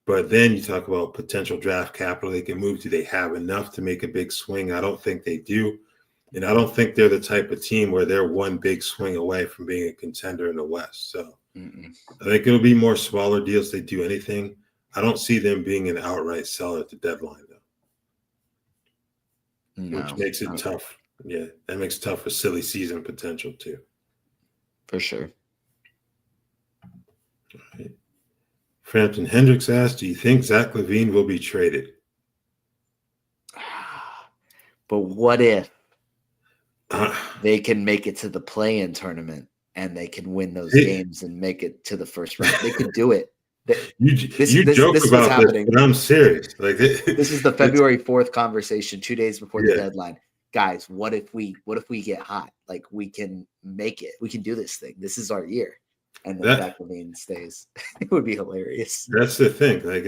But then you talk about potential draft capital they can move. Do they have enough to make a big swing? I don't think they do. And I don't think they're the type of team where they're one big swing away from being a contender in the West. So I think it'll be more smaller deals. They do anything. I don't see them being an outright seller at the deadline, though. No, which makes it tough. Yeah, that makes it tough for silly season potential, too. For sure. All right. Frampton Hendricks asked, do you think Zach LaVine will be traded? But what if they can make it to the play-in tournament and they can win those games and make it to the first round? They could do it. You joke about this, but I'm serious. Like this is the February 4th conversation, 2 days before the deadline. Guys, what if we get hot? Like, we can make it. We can do this thing. This is our year. And then Zach LaVine stays. It would be hilarious. That's the thing. Like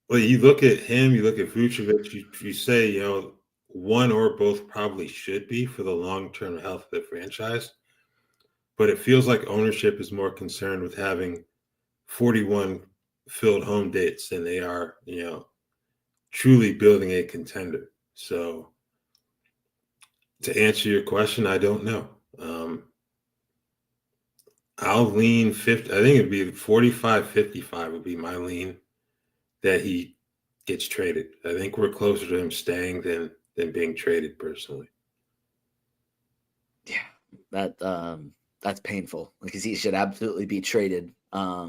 well, you look at him, you look at Vucevic, you say, one or both probably should be for the long-term health of the franchise. But it feels like ownership is more concerned with having 41 filled home dates than they are, truly building a contender. So to answer your question, I don't know. I'll lean 50. I think it'd be 45-55 would be my lean that he gets traded. I think we're closer to him staying than being traded personally. Yeah, that's painful because he should absolutely be traded. I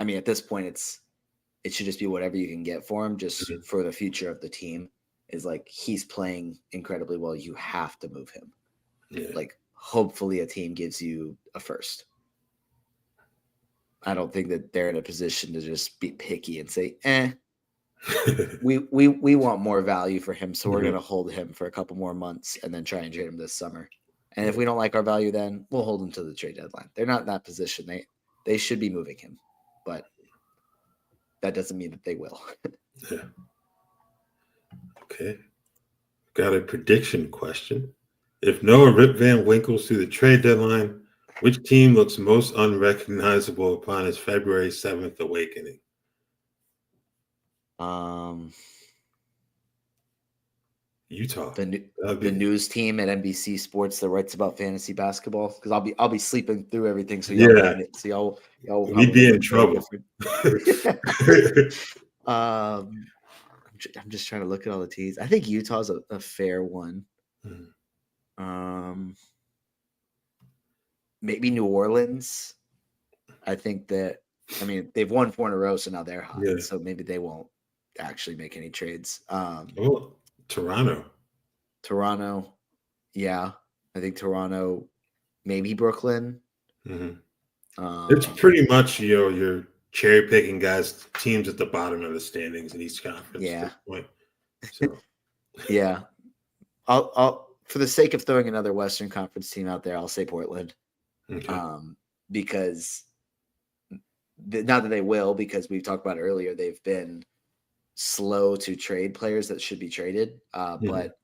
mean, at this point, it should just be whatever you can get for him, just for the future of the team. Is like, he's playing incredibly well. You have to move him. Yeah. Like, hopefully a team gives you a first. I don't think that they're in a position to just be picky and say, we want more value for him, so we're going to hold him for a couple more months and then try and trade him this summer. And if we don't like our value, then we'll hold him to the trade deadline. They're not in that position. They should be moving him, but that doesn't mean that they will. Yeah. Okay. Got a prediction question. If Noah Rip Van Winkle's through the trade deadline, which team looks most unrecognizable upon his February 7th awakening? Utah. The news team at NBC Sports that writes about fantasy basketball, because I'll be sleeping through everything, so y'all get it. So y'all we'd be in trouble. I'm just trying to look at all the teams. I think Utah's a fair one. Maybe New Orleans. I think that, I mean, they've won 4 in a row, so now they're hot. Yeah. So maybe they won't actually make any trades. Toronto. Yeah. I think Toronto, maybe Brooklyn. It's pretty much, your cherry picking guys, teams at the bottom of the standings in each conference. Yeah. At this point. So. Yeah. I'll for the sake of throwing another Western Conference team out there, I'll say Portland. Okay. Because not that they will, because we've talked about earlier, they've been slow to trade players that should be traded, but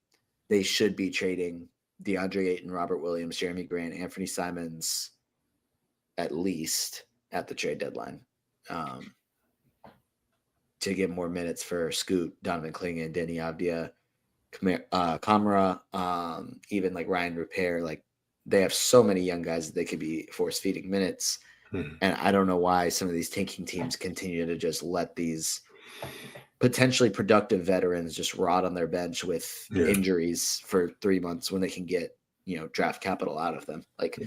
they should be trading DeAndre Ayton, Robert Williams, Jeremy Grant, Anthony Simons, at least at the trade deadline. to get more minutes for Scoot, Donovan Clingan, Denny Avdia, Kamara, even like Ryan Repair. Like they have so many young guys that they could be force feeding minutes. And I don't know why some of these tanking teams continue to just let these potentially productive veterans just rot on their bench with injuries for 3 months when they can get, draft capital out of them. Like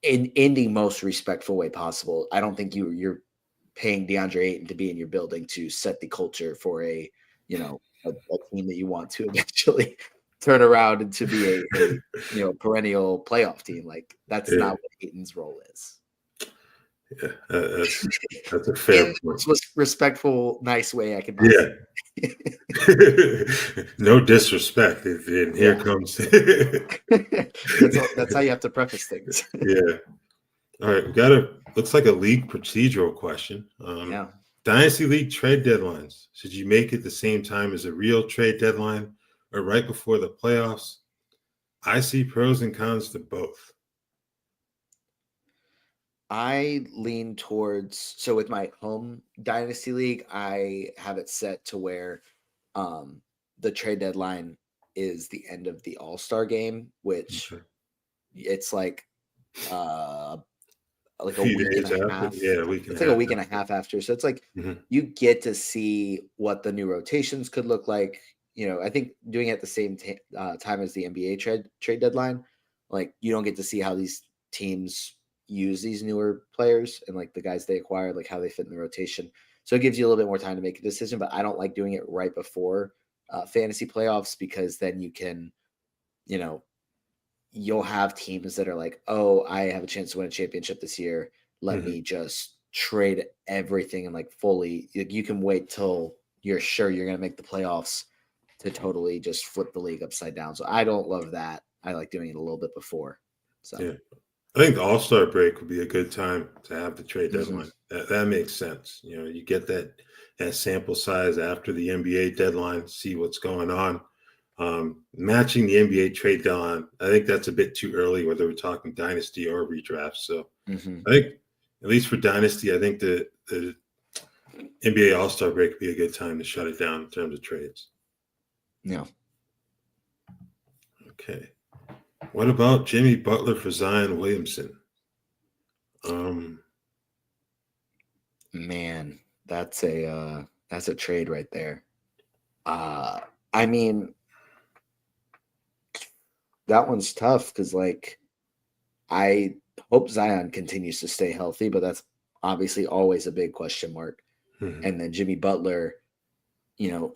in the most respectful way possible. I don't think you're paying DeAndre Ayton to be in your building to set the culture for a team that you want to eventually turn around and to be a perennial playoff team. Like that's not what Ayton's role is. Yeah, that's a fair point. Most respectful, nice way I can. No disrespect. And here comes. That's how you have to preface things. Yeah. All right, we got looks like a league procedural question. Dynasty League trade deadlines. Should you make it the same time as a real trade deadline or right before the playoffs? I see pros and cons to both. I lean towards, so with my home Dynasty League, I have it set to where the trade deadline is the end of the All-Star game, which it's like a week and a half. Yeah, a week and it's like a week and a half after. So it's like you get to see what the new rotations could look like. I think doing it at the same time as the NBA trade deadline, like you don't get to see how these teams use these newer players and like the guys they acquired, like how they fit in the rotation. So it gives you a little bit more time to make a decision, but I don't like doing it right before fantasy playoffs because then you can, you'll have teams that are like, oh, I have a chance to win a championship this year. Let me just trade everything and like fully, you can wait till you're sure you're going to make the playoffs to totally just flip the league upside down. So I don't love that. I like doing it a little bit before. So yeah. I think the All-Star break would be a good time to have the trade deadline. That makes sense. You get that sample size after the NBA deadline, see what's going on. Matching the NBA trade deadline, I think that's a bit too early, whether we're talking Dynasty or redraft. So I think, at least for Dynasty, I think the NBA All-Star break would be a good time to shut it down in terms of trades. Yeah. Okay. What about Jimmy Butler for Zion Williamson? Man, that's a trade right there. I mean, that one's tough because like I hope Zion continues to stay healthy, but that's obviously always a big question mark. And then Jimmy Butler,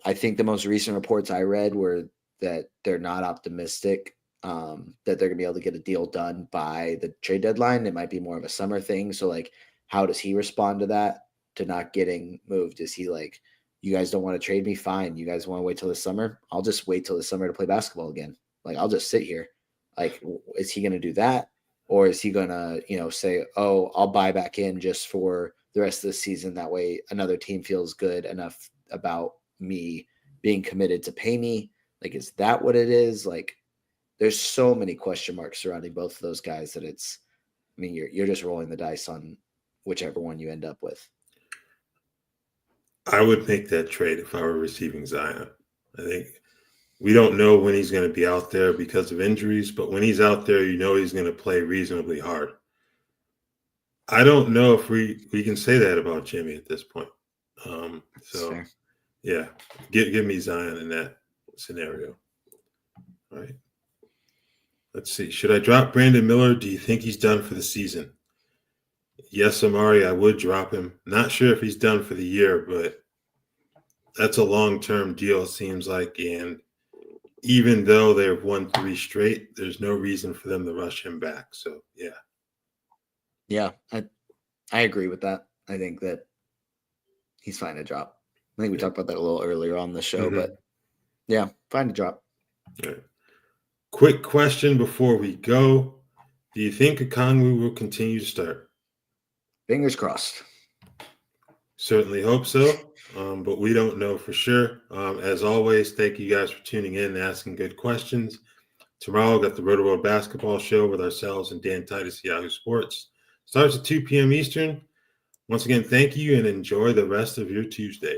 I think the most recent reports I read were that they're not optimistic that they're going to be able to get a deal done by the trade deadline. It might be more of a summer thing. So like, how does he respond to that, to not getting moved? Is he like, you guys don't want to trade me? Fine. You guys want to wait till the summer? I'll just wait till the summer to play basketball again. Like, I'll just sit here. Like, is he going to do that? Or is he going to, say, oh, I'll buy back in just for the rest of the season. That way another team feels good enough about me being committed to pay me. Like, is that what it is? Like, there's so many question marks surrounding both of those guys that you're just rolling the dice on whichever one you end up with. I would make that trade if I were receiving Zion. I think we don't know when he's going to be out there because of injuries, but when he's out there, he's going to play reasonably hard. I don't know if we can say that about Jimmy at this point. Yeah, give me Zion in that scenario. All right. Let's see. Should I drop Brandon Miller? Do you think he's done for the season? Yes, Amari, I would drop him. Not sure if he's done for the year, but that's a long-term deal, it seems like. And even though they've won 3 straight, there's no reason for them to rush him back. So, yeah. Yeah, I agree with that. I think that he's fine to drop. I think we talked about that a little earlier on the show, but yeah, fine to drop. All right. Quick question before we go. Do you think Okongwu will continue to start? Fingers crossed. Certainly hope so, but we don't know for sure. As always, thank you guys for tuning in and asking good questions. Tomorrow, we've got the Rotoworld basketball show with ourselves and Dan Titus, Yahoo Sports. Starts at 2 p.m. Eastern. Once again, thank you and enjoy the rest of your Tuesday.